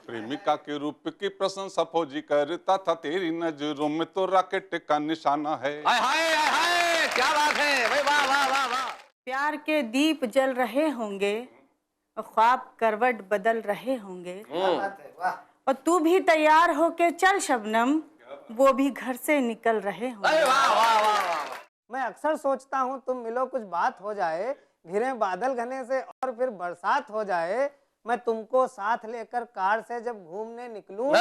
प्रेमिका के रूप की प्रशंसा फौजी करता था, तेरी नजरों में तो रॉकेट का निशाना है। हाय हाय हाय हाय, क्या बात है भाई, वाह वाह वाह वाह। प्यार के दीप जल रहे होंगे और ख्वाब करवट बदल रहे होंगे, और तू भी तैयार होके चल शबनम, वो भी घर से निकल रहे होंगे। वाह वाह वाह वाह। मैं अक्सर सोचता हूँ तुम मिलो कुछ बात हो जाए, घिरे बादल घने से और फिर बरसात हो जाए। मैं तुमको साथ लेकर कार से जब घूमने निकलूं,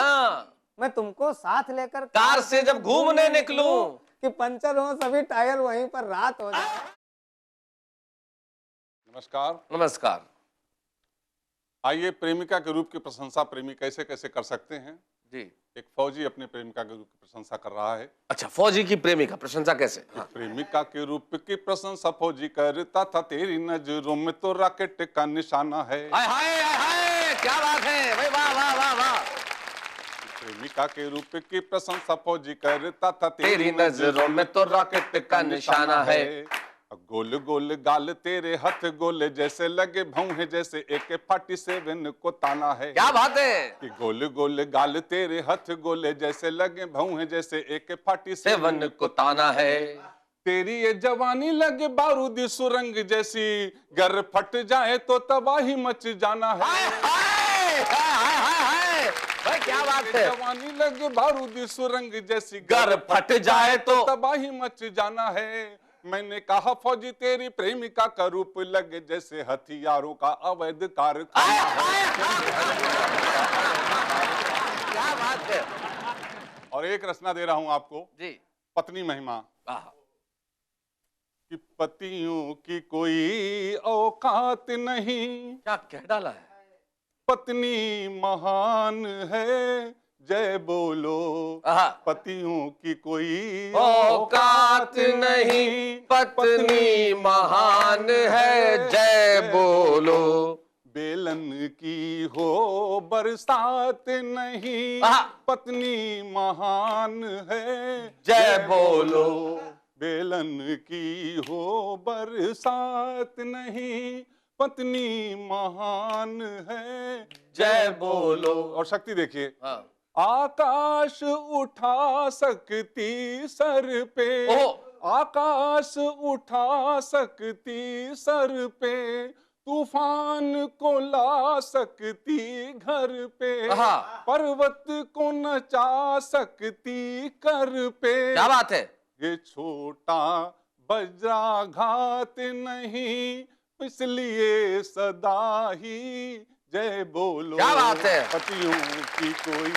मैं तुमको साथ लेकर कार से जब घूमने निकलूं, कि पंचर हो सभी टायर वहीं पर रात हो जाए। नमस्कार। नमस्कार। आइए, प्रेमिका के रूप की प्रशंसा प्रेमी कैसे कैसे कर सकते हैं। जी। एक फौजी अपने प्रेमिका के रूप की प्रशंसा कर रहा है। अच्छा, फौजी की प्रेमिका प्रशंसा कैसे? हाँ। प्रेमिका के रूप की प्रशंसा फौजी करता था, तेरी नजरों में तो रॉकेट का निशाना है। हाय हाय हाय हाय, क्या बात है भाई, वाह वाह वाह वाह। प्रेमिका के रूप की प्रशंसा फौजी करता था, तेरी नजरों में तो रॉकेट का निशाना है। गोल गोल गाल तेरे हथ गोले जैसे लगे भौं जैसे AK-47 को ताना है। क्या बात है। कि गोल गोल गाल तेरे हथ गोले जैसे लगे भौं जैसे AK-47 को ताना है। तेरी ये जवानी लगे बारूदी सुरंग जैसी, गर फट जाए तो तबाही मच जाना है। हाय हाय हाय हाय, भाई क्या बात है। जवानी लगे बारूदी सुरंग जैसी, गर फट जाए तो तबाही मच जाना है। मैंने कहा फौजी तेरी प्रेमिका का रूप लगे जैसे हथियारों का अवैध कारखाना है। क्या बात है। और एक रचना दे रहा हूं आपको जी। पत्नी महिमा। आहा। कि पतियों की कोई औकात नहीं, क्या कह डाला है। पत्नी महान है, जय बोलो। आहा। पतियों की कोई औकात नहीं, पत्नी महान है, जय बोलो। बेलन की हो बरसात नहीं, पत्नी महान है, जय बोलो। बेलन की हो बरसात नहीं, पत्नी महान है, जय बोलो। और शक्ति देखिए। हाँ। आकाश उठा सकती सर पे, आकाश उठा सकती सर पे, तूफान को ला सकती घर पे, पर्वत को नचा सकती कर पे। क्या बात है। ये छोटा वज्राघात नहीं, इसलिए सदा ही जय बोलो। क्या बात है। पतियों की कोई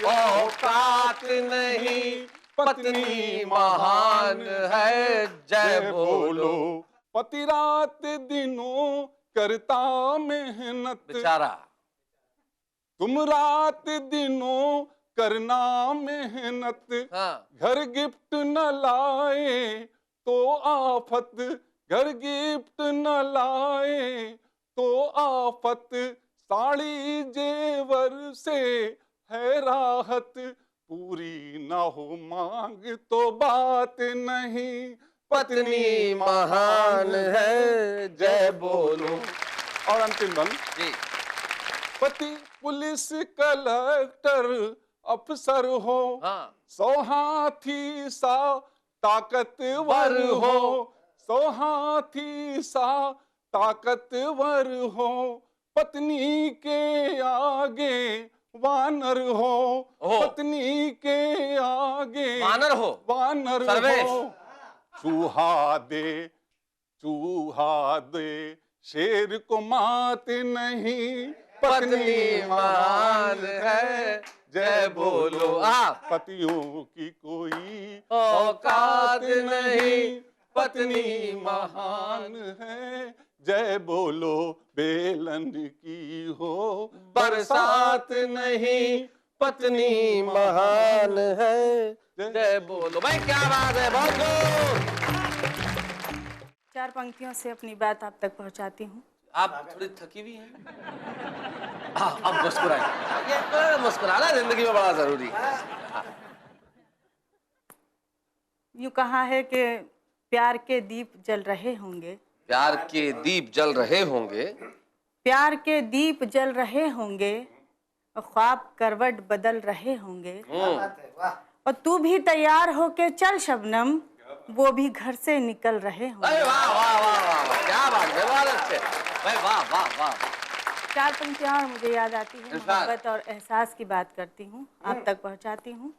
औकात नहीं, पत्नी महान है, जय बोलो। पति रात दिनों करता मेहनत, बेचारा। तुम रात दिनों करना मेहनत, घर गिफ्ट न लाए तो आफत, घर गिफ्ट न लाए तो आफत, साड़ी जेवर से है राहत, पूरी ना हो मांग तो बात नहीं, पत्नी महान है, जय बोलो। और अंतिम बंद। जी। पति पुलिस कलेक्टर अफसर हो, सौ हाथी सा ताकतवर हो, सौ हाथी सा ताकतवर हो, पत्नी के आगे वानर हो, पत्नी के आगे वानर हो, वानर हो। चूहा दे शेर को मात नहीं, पत्नी महान है, जय बोलो। पतियों की कोई औकात नहीं, पत्नी महान है, जय बोलो। बेलन की हो बरसात नहीं, पत्नी महान है, जय बोलो। भाई क्या बात है, बहुत। 4 पंक्तियों से अपनी बात आप तक पहुंचाती हूँ। आप थोड़ी थकी हुई हैं। अब मुस्कुराए, ये मुस्कुराना जिंदगी में बड़ा जरूरी है। यूं कहा है कि प्यार के दीप जल रहे होंगे, प्यार के दीप जल रहे होंगे, प्यार के दीप जल रहे होंगे, और ख्वाब करवट बदल रहे होंगे और तू भी तैयार होके चल शबनम, वो भी घर से निकल रहे होंगे। अरे वाह वाह वाह वाह वाह, क्या बात है, बहुत अच्छे भाई, वाह वाह वाह। चार पंक्तियां और मुझे याद आती है, इरशाद। मोहब्बत और एहसास की बात करती हूँ, आप तक पहुँचाती हूँ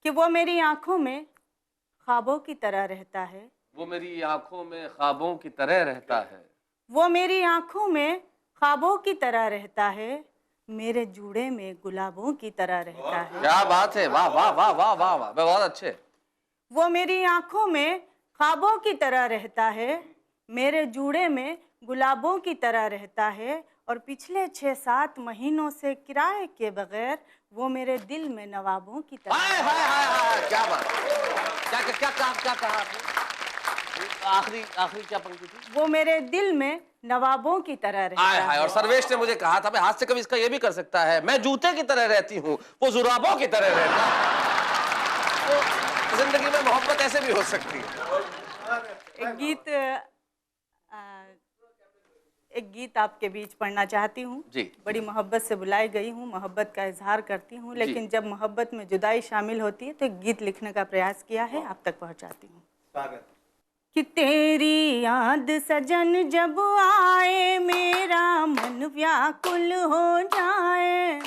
कि वो मेरी आंखों में ख्वाबों की तरह रहता है, वो मेरी आंखों में ख्वाबों की तरह रहता है, वो मेरी आंखों में ख्वाबों की तरह रहता है, मेरे जूड़े में गुलाबों की तरह रहता है। क्या बात है, वाह वाह वाह वाह वाह वाह, बहुत अच्छे। वो मेरी आंखों में ख्वाबों की तरह रहता है, मेरे जूड़े में गुलाबों की तरह रहता है, और पिछले 6-7 महीनों से किराए के बगैर वो मेरे दिल में नवाबों की तरह। हाय हाय हाय हाय, क्या बात, क्या क्या क्या क्या क्या कहा आपने? आखिरी आखिरी क्या पंक्ति थी? वो मेरे दिल में नवाबों की तरह रहता हाय हाय, है। और सर्वेश ने मुझे कहा था मैं हाथ से कभी इसका ये भी कर सकता है, मैं जूते की तरह रहती हूँ, वो जुराबों की तरह रहता है। तो जिंदगी में मोहब्बत ऐसे भी हो सकती है। एक गीत आपके बीच पढ़ना चाहती हूँ जी। बड़ी मोहब्बत से बुलाई गई हूँ, मोहब्बत का इजहार करती हूँ, लेकिन जब मोहब्बत में जुदाई शामिल होती है तो एक गीत लिखने का प्रयास किया है, आप तक पहुँचाती हूँ। स्वागत। कि तेरी याद सजन जब आए मेरा मन व्याकुल हो जाए,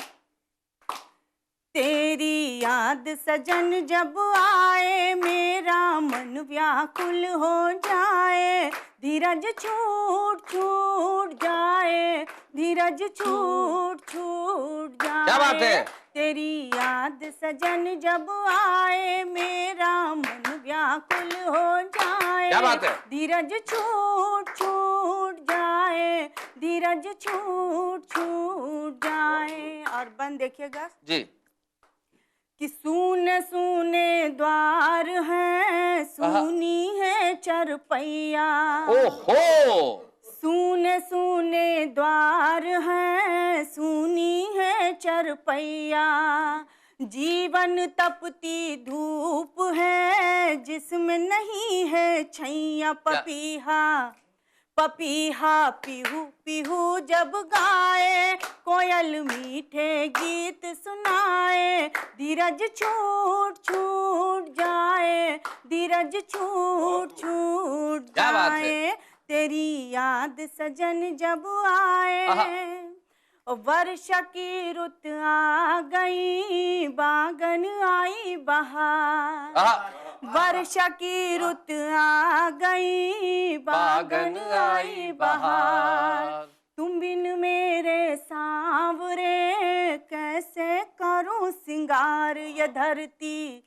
तेरी याद सजन जब आए मेरा मन व्याकुल हो जाए, धीरज छूट छूट जाए, धीरज छूट छूट जाए। क्या बात है? तेरी याद सजन जब आए मेरा मन व्याकुल हो जाए, क्या बात है? धीरज छूट छूट जाए, धीरज छूट छूट जाए। और बंद देखिएगा जी। कि सूने सूने द्वार हैं, सूनी है चरपैया, ओहो, सूने सूने द्वार हैं, सूनी है चरपैया, जीवन तपती धूप है जिसमें नहीं है छैया, पपीहा पपीहा पीहू पीहू जब गाए, कोयल मीठे गीत सुनाए, धीरज छूट छूट जाए, धीरज छूट छूट क्या बात है? जाए, तेरी याद सजन जब आए। वर्षा की रुत आ गई, बागन आई बहार, वर्षा की रुत आ गई, बागन आई बहार, तुम बिन मेरे सांवरे कैसे करूं सिंगार, ये धरती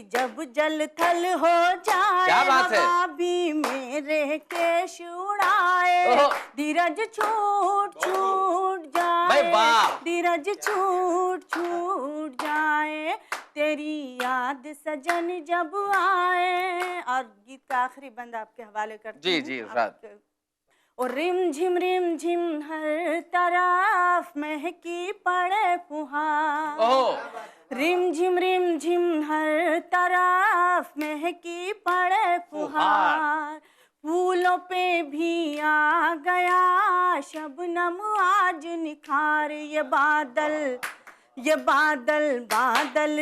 जब जल थल हो जाए, क्या बात है? हवा भी मेरे केश उड़ाए, धीरज छूट छूट भाई जाए, वाह। धीरज छूट छूट जाए, तेरी याद सजन जब आए। और गीत का आखिरी बंद आपके हवाले करती जी हूँ। जी इरशाद। और रिम झिम हर तरफ महकी पड़े फुहार, ओहो, रिम झिम हर तरफ महकी पड़े फुहार, फूलों पे भी आ गया शबनम आज निखार, ये बादल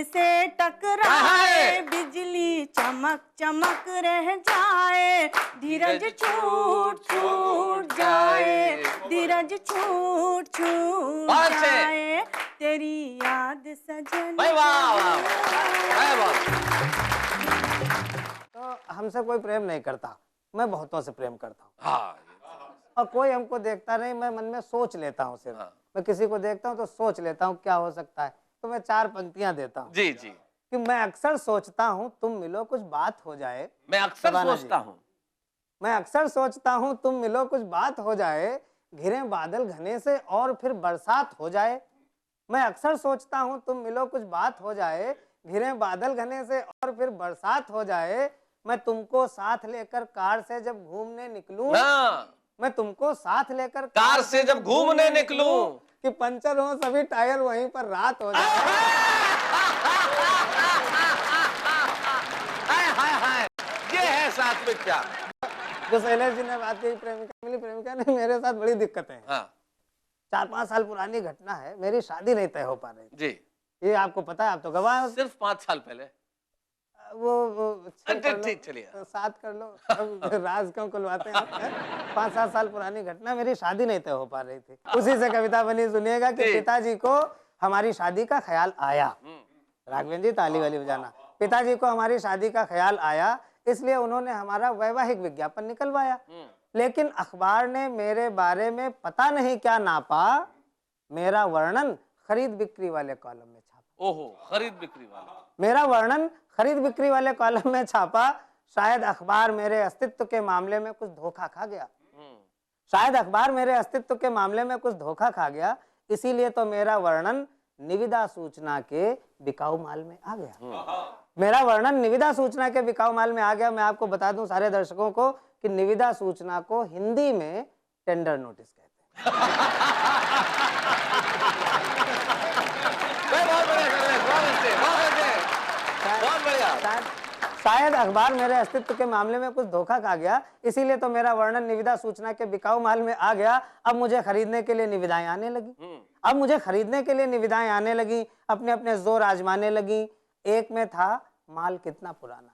से टकराए, बिजली चमक चमक रह जाए, धीरज छूट छूट जाए, धीरज छूट छूट जाए, तेरी याद सजन। भाई वाह वाह वाह। तो हमसे कोई प्रेम नहीं करता, मैं बहुतों से प्रेम करता हूँ, हाँ, और कोई हमको देखता नहीं, मैं मन में सोच लेता हूँ सिर्फ। हाँ। मैं किसी को देखता हूँ तो सोच लेता हूँ क्या हो सकता है, तो मैं 4 पंक्तियां देता हूँ जी जी। कि मैं अक्सर सोचता हूँ तुम मिलो कुछ बात हो जाए, मैं अक्सर शबाना सोचता जी। हूँ, मैं अक्सर सोचता हूँ तुम मिलो कुछ बात हो जाए, घिरे बादल घने से और फिर बरसात हो जाए, मैं अक्सर सोचता हूँ तुम मिलो कुछ बात हो जाए, घिरे बादल घने से और फिर बरसात हो जाए, मैं तुमको साथ लेकर कार से जब घूमने निकलूं, हाँ, मैं तुमको साथ लेकर कार से जब घूमने निकलूं, कि पंचर हो सभी टायर वहीं पर रात हो जाए। हाय हाय हाय, ये है साथ में क्या। जो शैलेश जी ने बात की प्रेमिका मिली, प्रेमिका ने मेरे साथ बड़ी दिक्कतें हैं। हाँ, 4-5 साल पुरानी घटना है, मेरी शादी नहीं तय हो पा रही थी। जी, ये आपको पता है, आप तो गवाह हैं। सिर्फ 5 साल पहले। वो 6 कर लो, ठीक, चलिए। 7 कर लो, अब राज क्यों खुलवाते हैं आप? 5-7 साल पुरानी घटना, मेरी शादी नहीं तय हो पा रही थी। उसी से कविता बनी, सुनिएगा कि जी। पिताजी को हमारी शादी का ख्याल आया। राघवेंद्र जी ताली वाली बजाना। पिताजी को हमारी शादी का ख्याल आया, इसलिए उन्होंने हमारा वैवाहिक विज्ञापन निकलवाया। लेकिन अखबार ने मेरे बारे में पता नहीं क्या नापा, मेरा वर्णन खरीद बिक्री वाले कॉलम में छापा। ओहो, खरीद बिक्री वाला। मेरा वर्णन खरीद बिक्री वाले कॉलम में छापा। शायद अखबार मेरे अस्तित्व के मामले में कुछ धोखा खा गया। शायद अखबार मेरे अस्तित्व के मामले में कुछ धोखा खा गया, इसीलिए तो मेरा वर्णन निविदा सूचना के बिकाऊ माल में आ गया। मेरा वर्णन निविदा सूचना के बिकाऊ माल में आ गया। मैं आपको बता दूं सारे दर्शकों को कि निविदा सूचना को हिंदी में टेंडर नोटिस कहते हैं। बहुत बढ़िया, बहुत बढ़िया। शायद अखबार मेरे अस्तित्व के मामले में कुछ धोखा खा गया, इसीलिए तो मेरा वर्णन निविदा सूचना के बिकाऊ माल में आ गया। अब मुझे खरीदने के लिए निविदाएं आने लगी। अब मुझे खरीदने के लिए निविदाएं आने लगी, अपने अपने जोर आजमाने लगी। एक में था माल कितना पुराना,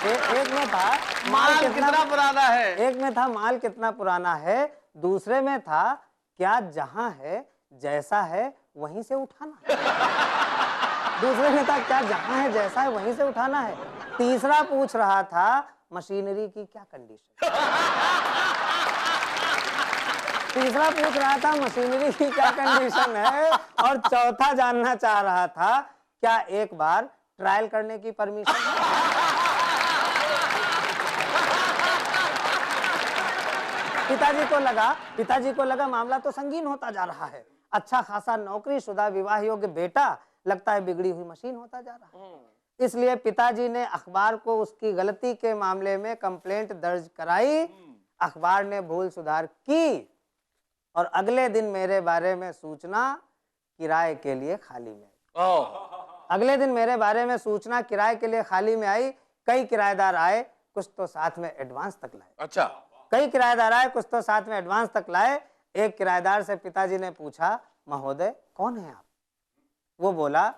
एक में था माल कितना पुराना है। एक में था माल कितना पुराना है, दूसरे में था क्या जहां है जैसा है वहीं से उठाना है। दूसरे में था क्या जहां है जैसा है वहीं से उठाना है। तीसरा पूछ रहा था मशीनरी की क्या कंडीशन। तीसरा पूछ रहा था मशीनरी की क्या कंडीशन है, और चौथा जानना चाह रहा था क्या एक बार ट्रायल करने की परमिशन है। पिताजी को लगा मामला तो संगीन होता जा रहा है। अच्छा खासा नौकरीशुदा विवाह योग्य बेटा लगता है बिगड़ी हुई मशीन होता जा रहा है। इसलिए पिताजी ने अखबार को उसकी गलती के मामले में कंप्लेंट दर्ज कराई। अखबार ने भूल सुधार की और अगले दिन मेरे बारे में सूचना किराए के लिए खाली में आई। अगले दिन मेरे बारे में सूचना किराए के लिए खाली में आई। कई किराएदार आए, कुछ तो साथ में एडवांस तक लाए। अच्छा, कई किराएदार आए, कुछ तो साथ में एडवांस तक लाए। एक किराएदार से पिताजी ने पूछा, महोदय कौन है आप? वो बोला,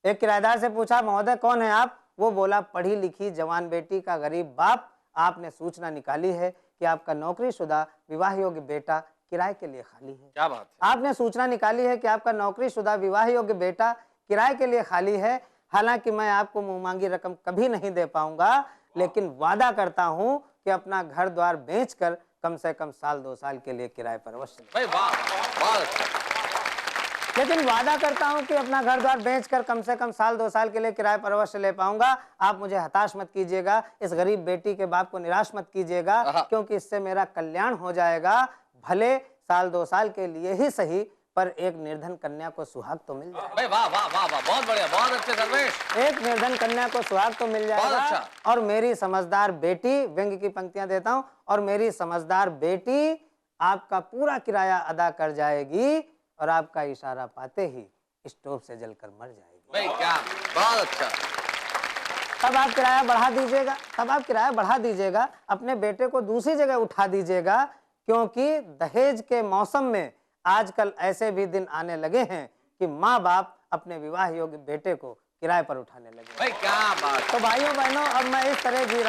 एक किराएदार से पूछा, महोदय कौन है आप? वो बोला, पढ़ी लिखी जवान बेटी का गरीब बाप। आपने सूचना निकाली है कि आपका नौकरीशुदा विवाह योग्य बेटा किराए के लिए खाली है। क्या बात है। आपने सूचना निकाली है कि आपका नौकरीशुदा विवाह योग्य बेटा किराए के लिए खाली है। हालांकि मैं आपको मुंह मांगी रकम कभी नहीं दे पाऊंगा, लेकिन वादा करता हूं कि अपना घर द्वार बेचकर कम से कम 1-2 साल के लिए किराए पर अवश्य। भाई वाह, बहुत अच्छा। लेकिन वादा करता हूं कि अपना घर द्वार बेचकर कम से कम 1-2 साल के लिए किराए पर अवश्य ले पाऊंगा। आप मुझे हताश मत कीजिएगा, इस गरीब बेटी के बाप को निराश मत कीजिएगा, क्योंकि इससे मेरा कल्याण हो जाएगा। भले 1-2 साल के लिए ही सही, पर एक निर्धन कन्या को सुहाग तो मिल जाएगा। भाई वाह वाह वाह वाह, बहुत बढ़िया, बहुत अच्छे सर्वेश। एक निर्धन कन्या को सुहाग तो मिल जाएगा। अच्छा। और मेरी समझदार बेटी, व्यंग्य की पंक्तियां देता हूं, और मेरी समझदार बेटी आपका पूरा किराया अदा कर जाएगी और आपका इशारा पाते ही स्टोव से जलकर मर जाएगी। भाई क्या, बहुत अच्छा। तब आप किराया बढ़ा दीजिएगा, अपने बेटे को दूसरी जगह उठा दीजिएगा, क्योंकि दहेज के मौसम में आजकल ऐसे भी दिन आने लगे हैं कि माँ बाप अपने विवाह योग्य बेटे को किराए पर उठाने लगे। भाई क्या बात। तो भाइयों बहनों, अब मैं इस तरह जी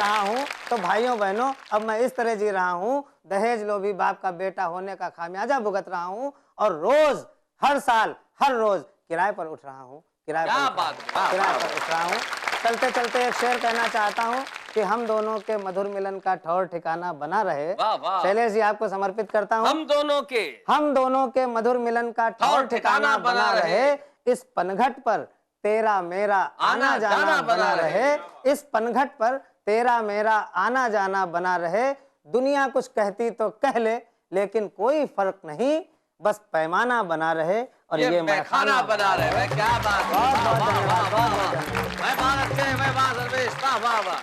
रहा हूँ, दहेज लोभी बाप का बेटा होने का खामियाजा भुगत रहा हूँ, और रोज, हर साल, हर रोज किराए पर उठ रहा हूँ, किराए पर उठ रहा हूँ। चलते चलते एक शेर कहना चाहता हूँ कि हम दोनों के मधुर मिलन का ठौर ठिकाना बना रहे। शैलेश जी आपको समर्पित करता हूँ। हम दोनों के मधुर मिलन का ठौर ठिकाना बना रहे। इस पनघट पर तेरा मेरा आना जाना बना रहे। इस पनघट पर तेरा मेरा आना जाना बना रहे। दुनिया कुछ कहती तो कह ले, लेकिन कोई फर्क नहीं, बस पैमाना बना रहे और ये मैखाना बना रहे। क्या बात। बहुत धन्यवाद। मैं बात अच्छे, मैं बात सर्वेश, वाह वाह वाह।